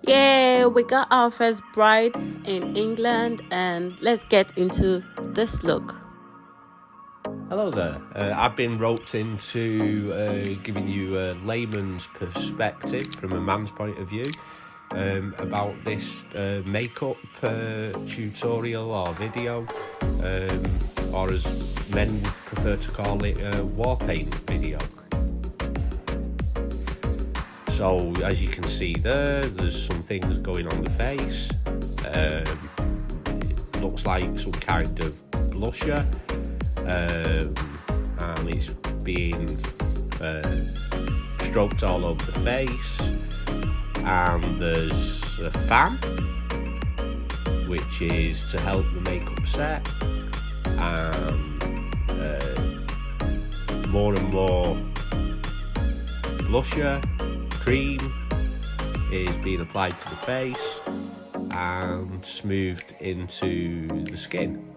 Yeah, we got our first bride in England, and let's get into this look. Hello there. I've been roped into giving you a layman's perspective from a man's point of view about this makeup tutorial or video, or as men prefer to call it, war paint video. So as you can see there's some things going on the face. It looks like some kind of blusher. And it's being stroked all over the face, and there's a fan which is to help the makeup set, and more and more blusher cream is being applied to the face and smoothed into the skin.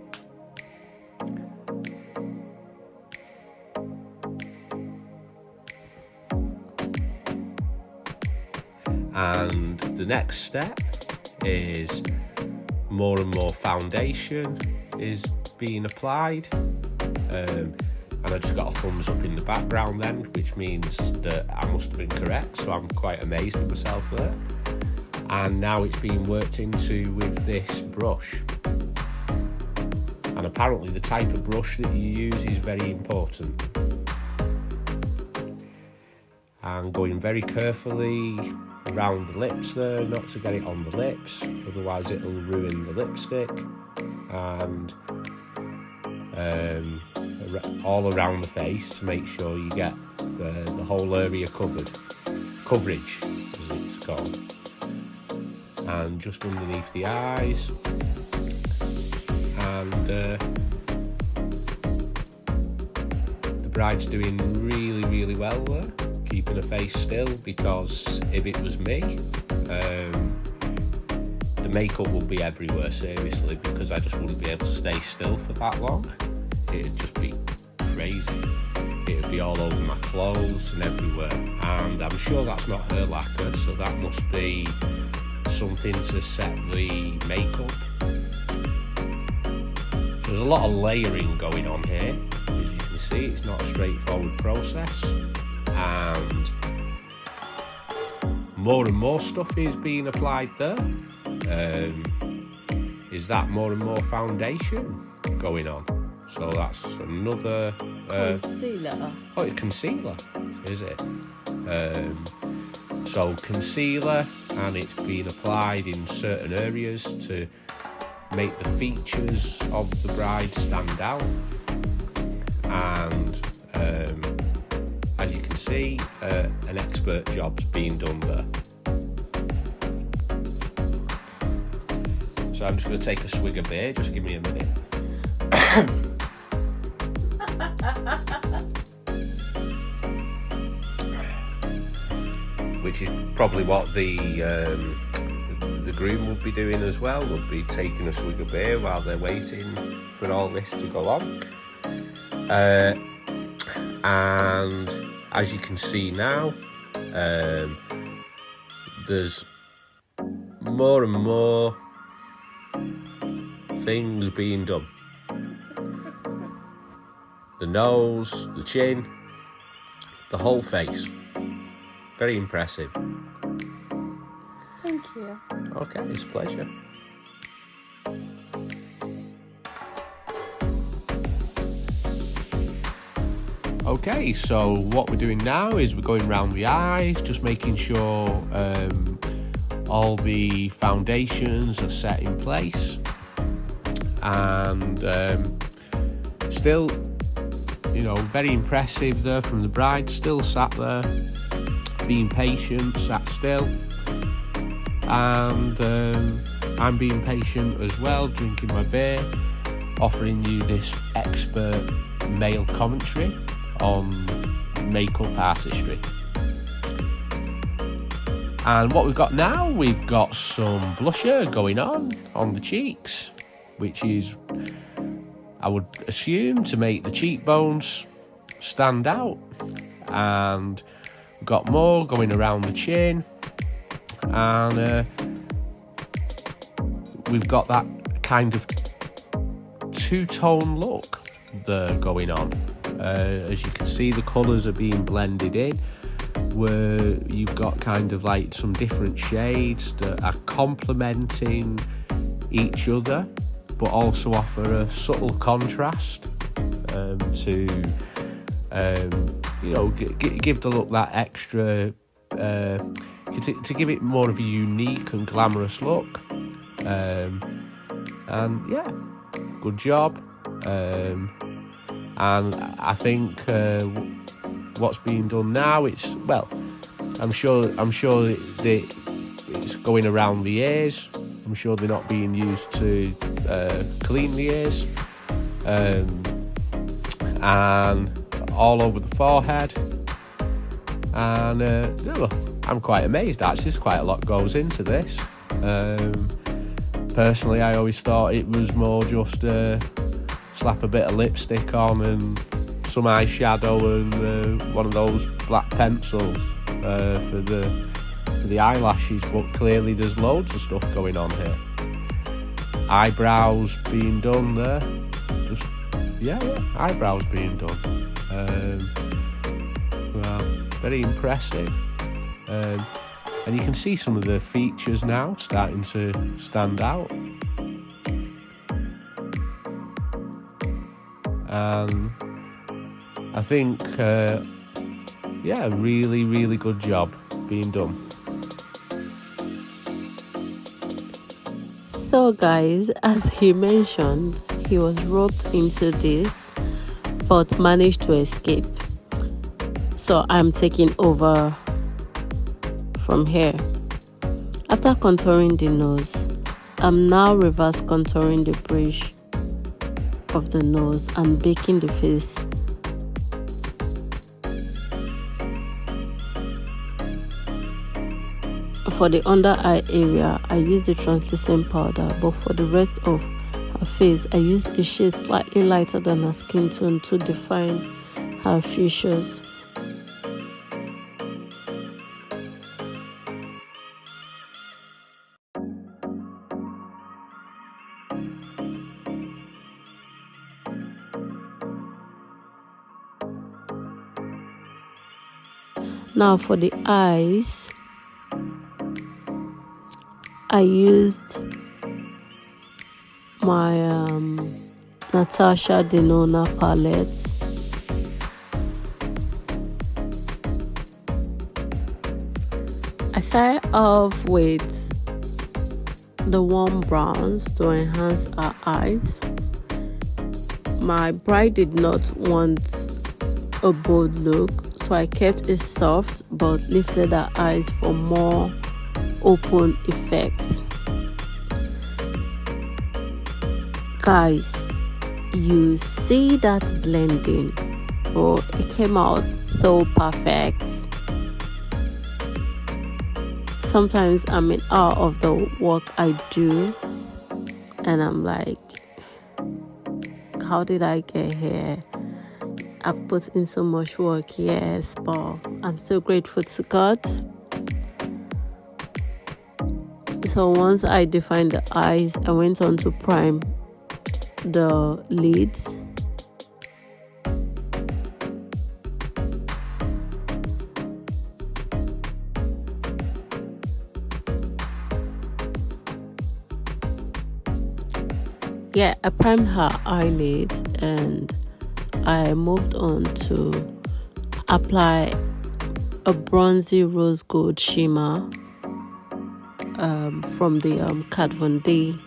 And the next step is more and more foundation is being applied, and I just got a thumbs up in the background then, which means that I must have been correct, so I'm quite amazed with myself there. And now it's being worked into with this brush, and apparently the type of brush that you use is very important. And going very carefully around the lips there, not to get it on the lips, otherwise it'll ruin the lipstick, and all around the face to make sure you get the whole area coverage as it's called, and just underneath the eyes, and the bride's doing really well there, keeping her face still, because if it was me, the makeup would be everywhere, seriously, because I just wouldn't be able to stay still for that long. It'd just be crazy. It'd be all over my clothes and everywhere, and I'm sure that's not her lacquer, so that must be something to set the makeup. So there's a lot of layering going on here. As you can see, it's not a straightforward process, and more stuff is being applied there. Is that more and more foundation going on? So that's another Concealer. Oh, it's concealer, is it? So concealer, and it's being applied in certain areas to make the features of the bride stand out. And as you can see, an expert job's being done there. So I'm just going to take a swig of beer, just give me a minute. Which is probably what the groom would be doing as well, would be taking a swig of beer while they're waiting for all this to go on. And as you can see now, there's more and more things being done. The nose, the chin, the whole face. Very impressive. Thank you. Okay, it's a pleasure. Okay, so what we're doing now is we're going around the eyes, just making sure all the foundations are set in place, and still, very impressive there from the bride, still sat there, being patient, sat still, and I'm being patient as well, drinking my beer, offering you this expert male commentary on makeup artistry. And what we've got now, we've got some blusher going on the cheeks, which is, I would assume, to make the cheekbones stand out. And we've got more going around the chin and we've got that kind of two-tone look there going on. As you can see, the colours are being blended in, where you've got kind of like some different shades that are complementing each other, but also offer a subtle contrast to give the look that extra, to give it more of a unique and glamorous look. And yeah, good job. And I think what's being done now, I'm sure that it's going around the ears. I'm sure they're not being used to clean the ears, and all over the forehead. And I'm quite amazed, actually. There's quite a lot goes into this. Personally, I always thought it was more just slap a bit of lipstick on and some eyeshadow and one of those black pencils for the eyelashes, but clearly there's loads of stuff going on here. Eyebrows being done there, eyebrows being done. Well, very impressive. And you can see some of the features now starting to stand out. And I think, really, really good job being done. So guys, as he mentioned, he was roped into this but managed to escape. So I'm taking over from here. After contouring the nose, I'm now reverse contouring the bridge of the nose and baking the face. For the under eye area, I used the translucent powder, but for the rest of her face, I used a shade slightly lighter than her skin tone to define her features. Now for the eyes, I used my Natasha Denona palette. I started off with the warm browns to enhance her eyes. My bride did not want a bold look, so I kept it soft but lifted her eyes for more open effects. Guys, you see that blending? Oh, it came out so perfect. Sometimes I'm in awe of the work I do, and I'm like, how did I get here? I've put in so much work, yes, but I'm still grateful to God. So once I defined the eyes, I went on to prime the lids. Yeah, I primed her eyelid and I moved on to apply a bronzy rose gold shimmer from the Kat Von D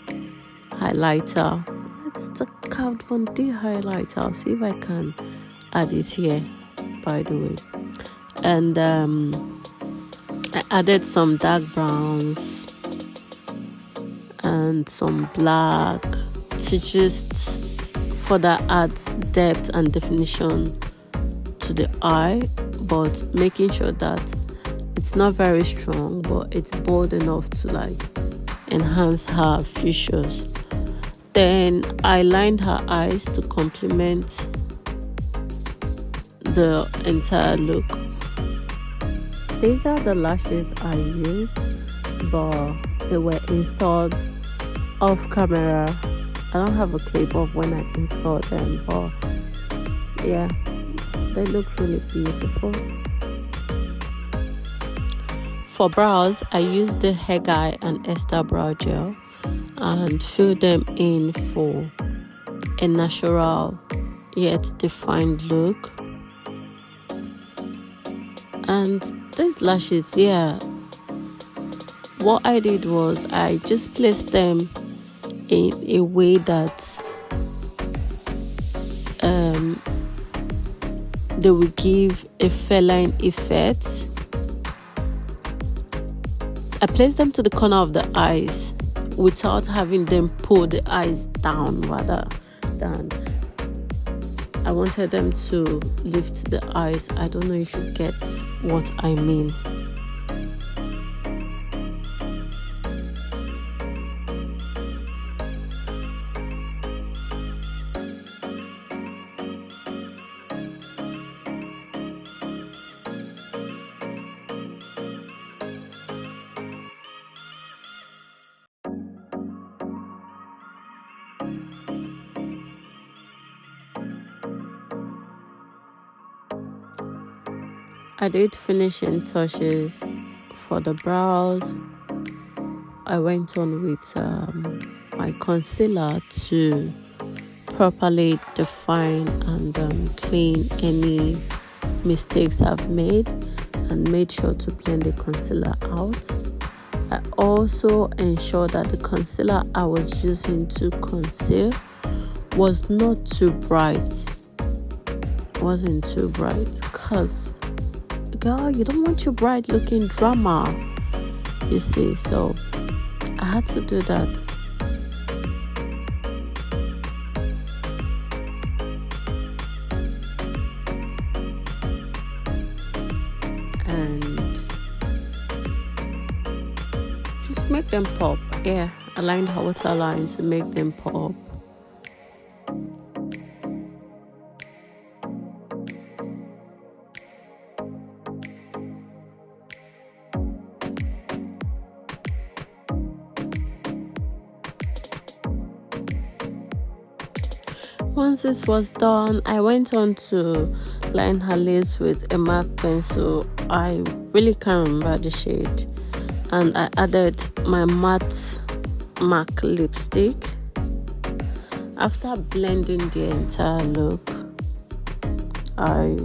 highlighter. It's the Kat Von D highlighter. I'll see if I can add it here, by the way. And I added some dark browns and some black to just further add depth and definition to the eye, but making sure that it's not very strong, but it's bold enough to like enhance her features. Then I lined her eyes to complement the entire look. These are the lashes I used. but they were installed off camera. I don't have a clip of when I installed them, but yeah, they look really beautiful. For brows, I used the Hegai and ESther brow gel and filled them in for a natural yet defined look. And these lashes, yeah, what I did was I just placed them in a way that they will give a feline effect. I placed them to the corner of the eyes without having them pull the eyes down, rather than I wanted them to lift the eyes. I don't know if you get what I mean. I did finishing touches for the brows. I went on with my concealer to properly define and clean any mistakes I've made, and made sure to blend the concealer out. I also ensured that the concealer I was using to conceal was not too bright. It wasn't too bright, because girl, you don't want your bright looking drama, you see, so I had to do that. And just make them pop. Yeah, I lined her waterline to make them pop. Once this was done, I went on to line her lips with a MAC pencil. I really can't remember the shade. And I added my matte MAC lipstick. After blending the entire look, I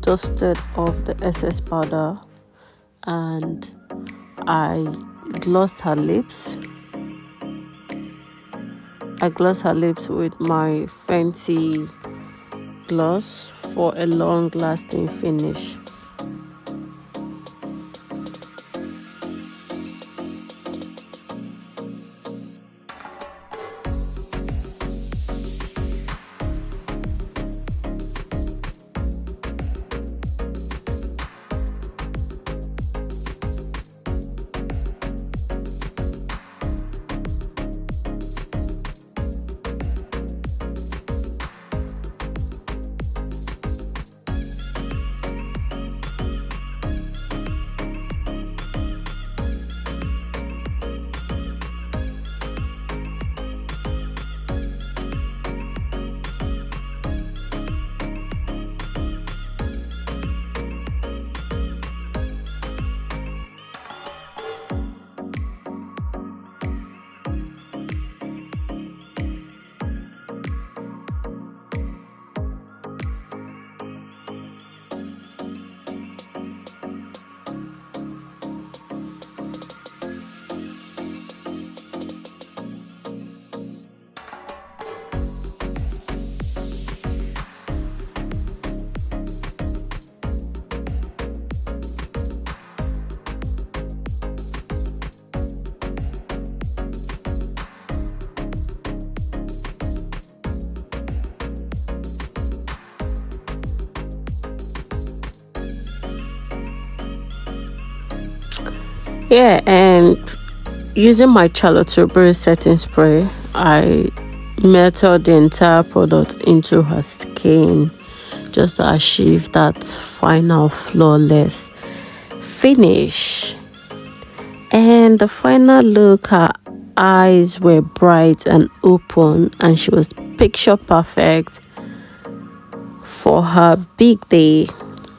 dusted off the excess powder and I glossed her lips. I gloss her lips with my Fenty gloss for a long-lasting finish. Yeah, and using my Tilbury setting spray, I melted the entire product into her skin just to achieve that final flawless finish. And the final look, her eyes were bright and open, and she was picture perfect for her big day.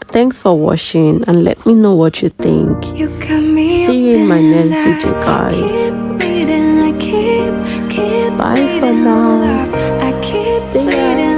Thanks for watching, and let me know what you think. See you in my next video, guys. Bye for now. See ya.